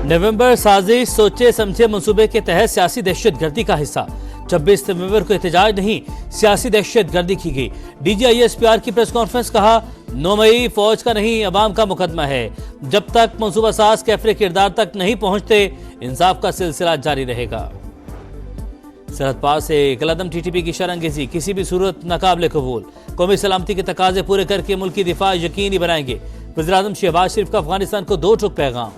नवंबर साजिश सोचे समझे मंसूबे के तहत सियासी दहशत गर्दी का हिस्सा। 26 नवंबर को एहतजाज नहीं, सियासी दहशत गर्दी की गई। DGISPR की प्रेस कॉन्फ्रेंस, कहा 9 मई फौज का नहीं अवाम का मुकदमा है। जब तक मंसूबा साज कैफरे किरदार तक नहीं पहुंचते इंसाफ का सिलसिला जारी रहेगा। सरहद पार से कलअदम TTP की शरंगेजी किसी भी सूरत नाकाबिले कबूल। कौमी सलामती के तकाजे पूरे करके मुल्की दिफा यकीनी बनाएंगे। वज़ीर-ए-आज़म शहबाज शरीफ का अफगानिस्तान को 2 टूक पैगाम।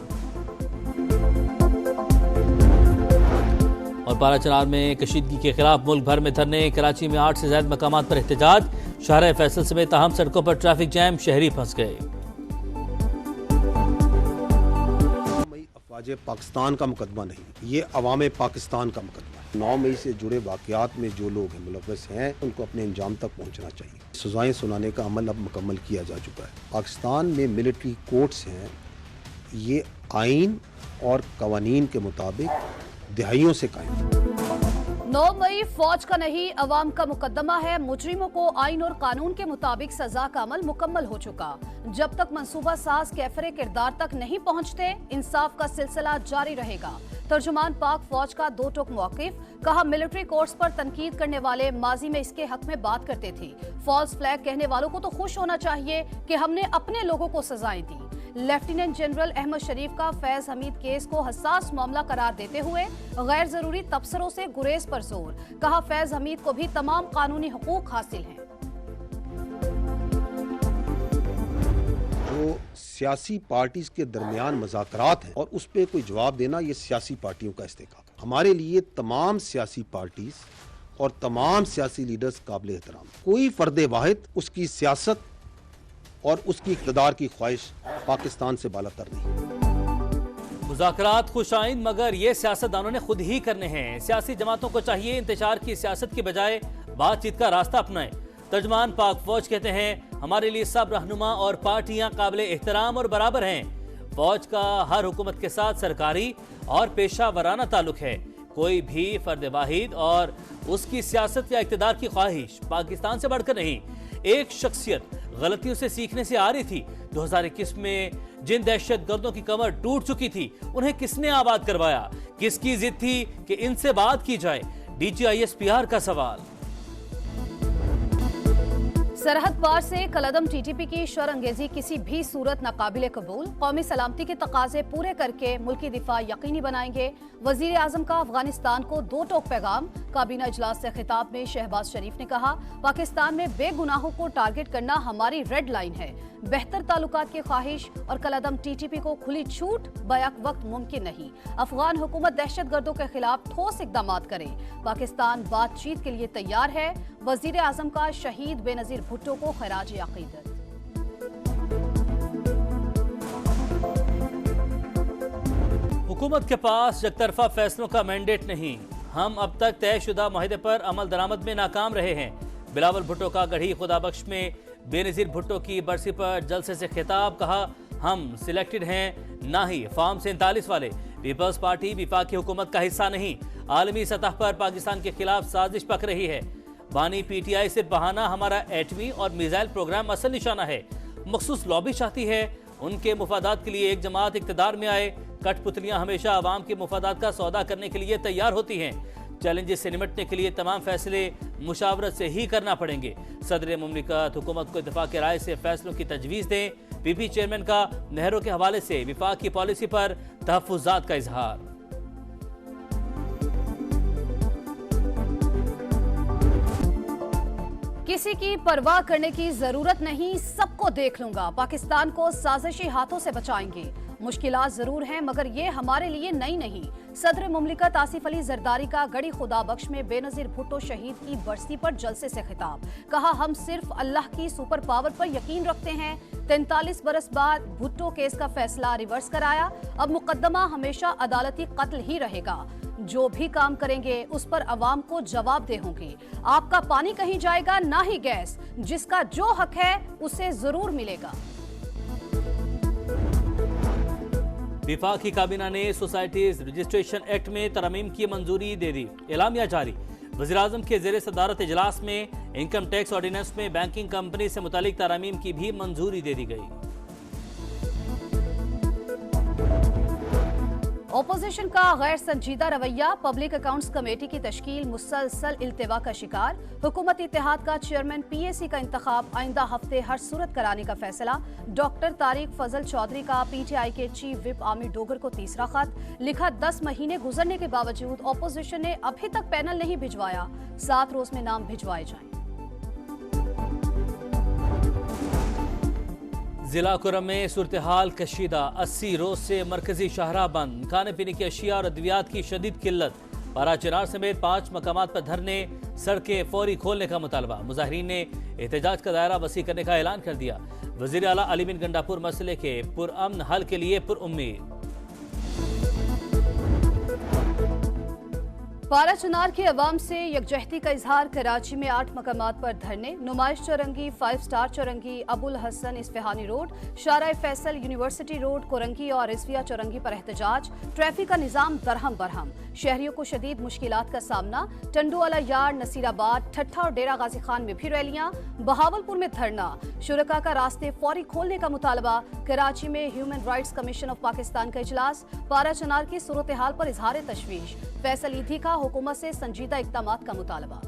और पारा चनार में कशीदगी के खिलाफ मुल्क भर में धरने। कराची में 8 से ज्यादा मकामात पर एहतजाज। शहर फैसल समेत अहम सड़कों पर ट्रैफिक जैम, शहरी फंस गए। अफवाज पाकिस्तान का मुकदमा नहीं, ये अवाम पाकिस्तान का मुकदमा है। 9 मई से जुड़े वाक़यात में जो लोग मुलव्वस हैं उनको अपने अंजाम तक पहुंचना चाहिए। सज़ाएं सुनाने का अमल अब मुकम्मल किया जा चुका है। पाकिस्तान में मिलिट्री कोर्ट्स हैं, ये आइन और कवानीन के मुताबिक दिहाइयों से कायम। 9 मई फौज का नहीं अवाम का मुकदमा है। मुजरिमों को आइन और कानून के मुताबिक सजा का अमल मुकम्मल हो चुका। जब तक मंसूबा साज कैफरे किरदार तक नहीं पहुंचते इंसाफ का सिलसिला जारी रहेगा। तर्जुमान पाक फौज का 2 टूक मौकिफ, कहा मिलिट्री कोर्ट्स पर तनकीद करने वाले माजी में इसके हक में बात करते थे। फॉल्स फ्लैग कहने वालों को तो खुश होना चाहिए कि हमने अपने लोगों को सजाएं दी। लेफ्टिनेंट जनरल अहमद शरीफ का फैज हमीद केस को हसास मामला करार देते हुए गैर जरूरी तबसरों से गुरेज पर जोर, कहा फैज हमीद को भी तमाम कानूनी हुकूक हासिल हैं। जो सियासी पार्टीज के दरमियान मज़ाकरात हैं और उस पर कोई जवाब देना, ये सियासी पार्टियों का इस्तेकाक है। हमारे लिए तमाम सियासी पार्टीज और तमाम सियासी लीडर्स काबिल एहतराम। कोई फर्द वाहिद उसकी सियासत और उसकी इक़्तिदार की ख्वाहिश पाकिस्तान से बालातर नहीं। मुज़ाकरात खुशाइन मगर ये सियासतदानों ने खुद ही करने हैं। सियासी जमातों को चाहिए इंतशार की सियासत की बजाय बातचीत का रास्ता अपनाएं। तर्जमान पाक फौज कहते हैं हमारे लिए सब रहनुमा और पार्टियां काबिल एहतराम और बराबर हैं। फौज का हर हुकूमत के साथ सरकारी और पेशा वराना ताल्लुक है। कोई भी फर्द वाहिद और उसकी सियासत या इक़्तिदार की ख्वाहिश पाकिस्तान से बढ़कर नहीं। एक शख्सियत गलतियों से सीखने से आ रही थी। 2021 में जिन दहशत गर्दों की कमर टूट चुकी थी उन्हें किसने आबाद करवाया? किसकी जिद थी कि इनसे बात की जाए? DGISPR का सवाल। सरहद पार से कलअदम TTP की शरंगेजी किसी भी सूरत नाकाबिले कबूल। कौमी सलामती के तकाजे पूरे करके मुल्की दिफा यकीनी बनाएंगे। वज़ीर-ए-आज़म का अफगानिस्तान को 2 टूक पैगाम। काबीना इजलास से खिताब में शहबाज शरीफ ने कहा पाकिस्तान में बेगुनाहों को टारगेट करना हमारी रेड लाइन है। बेहतर ताल्लुकात की ख्वाहिश और कलअदम TTP को खुली छूट बैक वक्त मुमकिन नहीं। अफगान हुकूमत दहशत गर्दों के खिलाफ ठोस इक़दामात करे। पाकिस्तान बातचीत के लिए तैयार है। वज़ीर-ए-आज़म का शहीद बेनज़ीर भुट्टो को खिराज अक़ीदत। हुकूमत के पास एकतरफा फैसलों का मैंडेट नहीं। हम अब तक तयशुदा माहिदे पर अमल दरामद में नाकाम रहे हैं। बिलावल भुट्टो का गढ़ी खुदाबख्श में बेनज़ीर भुट्टो की बरसी पर जलसे से खिताब, कहा हम सिलेक्टेड हैं ना ही फॉर्म 47 वाले। पीपल्स पार्टी विफाकी हुकूमत का हिस्सा नहीं। आलमी सतह पर पाकिस्तान के खिलाफ साजिश पक रही है। बानी PTI सिर्फ बहाना, हमारा एटमी और मिसाइल प्रोग्राम असल निशाना है। मखसूस लॉबी चाहती है उनके मुफादात के लिए एक जमात इक़्तिदार में आए। कठपुतलियां हमेशा आवाम के मुफादात का सौदा करने के लिए तैयार होती हैं। चैलेंजेस से निपटने के लिए तमाम फैसले मुशावरत से ही करना पड़ेंगे। सदर मुमलिकत हुकूमत को इत्तेफाक की राय से फैसलों की तजवीज़ दें। PP चेयरमैन का नहरों के हवाले से विफाक की पॉलिसी पर तहफ़्फ़ुज़ात का इजहार। किसी की परवाह करने की जरूरत नहीं, सबको देख लूंगा। पाकिस्तान को साजिशी हाथों से बचाएंगे। मुश्किलात जरूर हैं मगर ये हमारे लिए नई नहीं। सदर मुमलिकत आसिफ अली जरदारी का गढ़ी खुदाबख्श में बेनज़ीर भुट्टो शहीद की बरसी पर जलसे से खिताब, कहा हम सिर्फ अल्लाह की सुपर पावर पर यकीन रखते हैं। 43 बरस बाद भुट्टो केस का फैसला रिवर्स कराया। अब मुकदमा हमेशा अदालती कत्ल ही रहेगा। जो भी काम करेंगे उस पर अवाम को जवाबदेह होंगे। आपका पानी कहीं जाएगा ना ही गैस। जिसका जो हक है उसे जरूर मिलेगा। विफाकी काबीना ने सोसाइटीज रजिस्ट्रेशन एक्ट में तरमीम की मंजूरी दे दी। एलामिया जारी। वज़ीर-ए-आज़म के ज़ेरे सदारत इजलास में इनकम टैक्स ऑर्डिनेंस में बैंकिंग कंपनी से मुतालिक तरमीम की भी मंजूरी दे दी गई। अपोजिशन का गैर संजीदा रवैया, पब्लिक अकाउंट्स कमेटी की तश्कील मुसलसल इल्तिवा का शिकार, हुकूमती इत्तेहाद का चेयरमैन PAC का इंतखाब आइंदा हफ्ते हर सूरत कराने का फैसला। डॉक्टर तारिक फजल चौधरी का PTI के चीफ विप आमिर डोगर को तीसरा खत लिखा। 10 महीने गुजरने के बावजूद अपोजिशन ने अभी तक पैनल नहीं भिजवाया, 7 रोज में नाम भिजवाए जाएं। जिला कुरम में सूरत-ए-हाल कशीदा, 80 रोज से मरकजी शाहराह बंद, खाने पीने की अशिया और अद्वियात की शदीद किल्लत। पारा चिनार समेत 5 मकामात पर धरने, सड़कें फौरी खोलने का मुतालबा। मुजाहिरीन ने एहतजाज का दायरा वसी करने का ऐलान कर दिया। वजीर आला अली बिन गंडापुर मसले के पुरअमन हल के लिए पुरुम्मीद। पारा चिनार के अवाम से यकजहती का इजहार, कराची में 8 मकामात पर धरने, नुमाइश चौरंगी, 5 स्टार चौरंगी, अबुल हसन इस्फहानी रोड, शारा फैसल यूनिवर्सिटी रोड, कोरंगी और रिजविया चौरंगी पर एहतजाज। ट्रैफिक का निजाम दरहम बरहम, शहरियों को शदीद मुश्किलात का सामना। टंडूवाला यार्ड, नसीराबाद, ठट्ठा और डेरा गाजी खान में भी रैलियां। बहावलपुर में धरना, शुरका का रास्ते फौरी खोलने का मुतालबा। कराची में human rights commission of Pakistan का इजलास, पारा चिनार की सूरत हाल पर इजहार तशवीश। फैसल ईदी का हुकूमत से संजीदा इक़दामात का मुतालबा।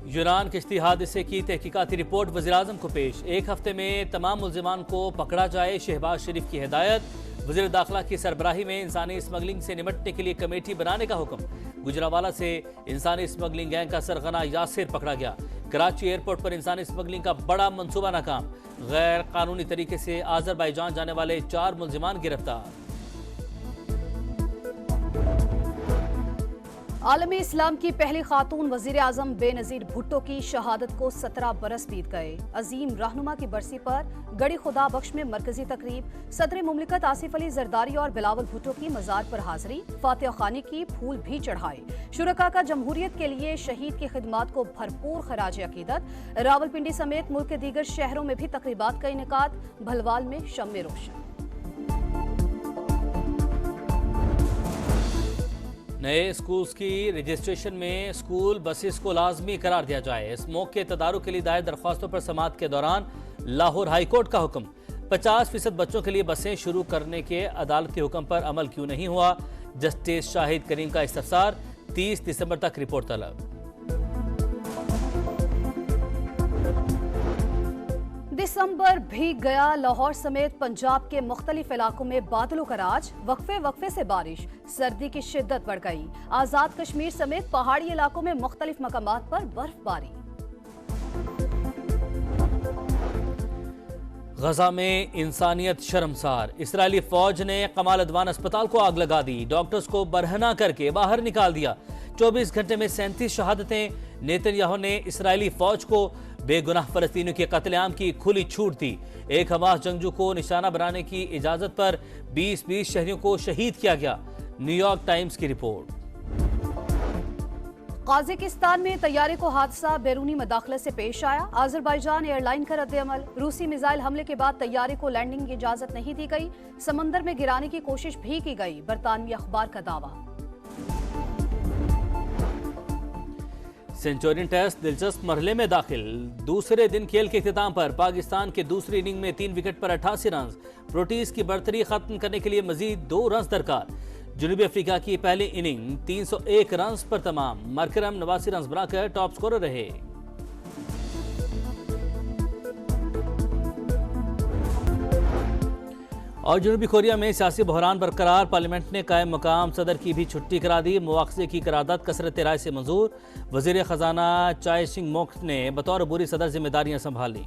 यूनान किश्ती हादसे की तहकीकाती रिपोर्ट वज़ीर-ए-आज़म को पेश। 1 हफ्ते में तमाम मुल्ज़िमान को पकड़ा जाए, शहबाज शरीफ की हिदायत। वज़ीर दाखिला की सरबराही में इंसानी स्मगलिंग से निपटने के लिए कमेटी बनाने का हुक्म। गुजरावाला से इंसानी स्मगलिंग गैंग का सरगना यासिर पकड़ा गया। कराची एयरपोर्ट पर इंसानी स्मगलिंग का बड़ा मंसूबा नाकाम। गैर कानूनी तरीके से आज़रबाईजान जाने वाले 4 मुल्ज़िमान गिरफ्तार। आलमी इस्लाम की पहली खातून वजीर आजम बेनजीर भुट्टो की शहादत को 17 बरस बीत गए। अजीम रहनुमा की बरसी पर गड़ी खुदा बख्श में मरकजी तकरीब, सदर मुमलिकत आसिफ अली जरदारी और बिलावल भुट्टो की मजार पर हाजिरी, फातिहा खानी की फूल भी चढ़ाए। शुरका का जमहूरियत के लिए शहीद की खिदमात को भरपूर खराज अकीदत। रावलपिंडी समेत मुल्क के दीगर शहरों में भी तकरीबात का इनेकाद, भलवाल में शम्मे रोशन। नए स्कूल्स की रजिस्ट्रेशन में स्कूल बसेस को लाजमी करार दिया जाए। स्मोक के तदारुक के लिए दायर दरख्वास्तों पर समाअत के दौरान लाहौर हाई कोर्ट का हुक्म। 50% बच्चों के लिए बसें शुरू करने के अदालत के हुक्म पर अमल क्यों नहीं हुआ? जस्टिस शाहिद करीम का इस्तफसार। 30 दिसंबर तक रिपोर्ट तलब। दिसंबर भीग गया, लाहौर समेत पंजाब के मुख्तलिफ इलाकों में बादलों का राज। वक्फे से बारिश, सर्दी की शिद्दत बढ़ गई। आजाद कश्मीर समेत पहाड़ी इलाकों में मुख्तलिफ मकामात पर बर्फबारी। गजा में इंसानियत शर्मसार, इसराइली फौज ने कमाल अदवान अस्पताल को आग लगा दी। डॉक्टर्स को बरहना करके बाहर निकाल दिया। 24 घंटे में 37 शहादतें। नेतन्याहू ने इसराइली फौज को बेगुनाह फलस्तीनियों के कत्लेआम की खुली छूट दी। एक हमास जंगजू को निशाना बनाने की इजाजत पर 20 शहरियों को शहीद किया गया। न्यूयॉर्क टाइम्स की रिपोर्ट। काज़ाकिस्तान में तैयारे को हादसा बैरूनी मदाखलत से पेश आया। आज़रबाईजान एयरलाइन का रद्द-ए-अमल। रूसी मिसाइल हमले के बाद तैयारे को लैंडिंग की इजाजत नहीं दी गई। समंदर में गिराने की कोशिश भी की गई, बरतानवी अखबार का दावा। सेंचुरियन टेस्ट दिलचस्प मरहले में दाखिल। दूसरे दिन खेल के इख्तिताम पर पाकिस्तान के दूसरी इनिंग में 3 विकेट पर 88 रन। प्रोटीज की बढ़तरी खत्म करने के लिए मजीद 2 रन दरकार। जनूबी अफ्रीका की पहली इनिंग 301 रन पर तमाम। मरकरम 89 रन बनाकर टॉप स्कोरर रहे। और जनूबी कोरिया में सियासी बहरान बरकरार, पार्लियामेंट ने कायम मकाम सदर की भी छुट्टी करा दी। मुआवजे की करारदाद कसरत राय से मंजूर। वजीर खजाना चाय सिंह मोक ने बतौर अबूरी सदर जिम्मेदारियां संभाली।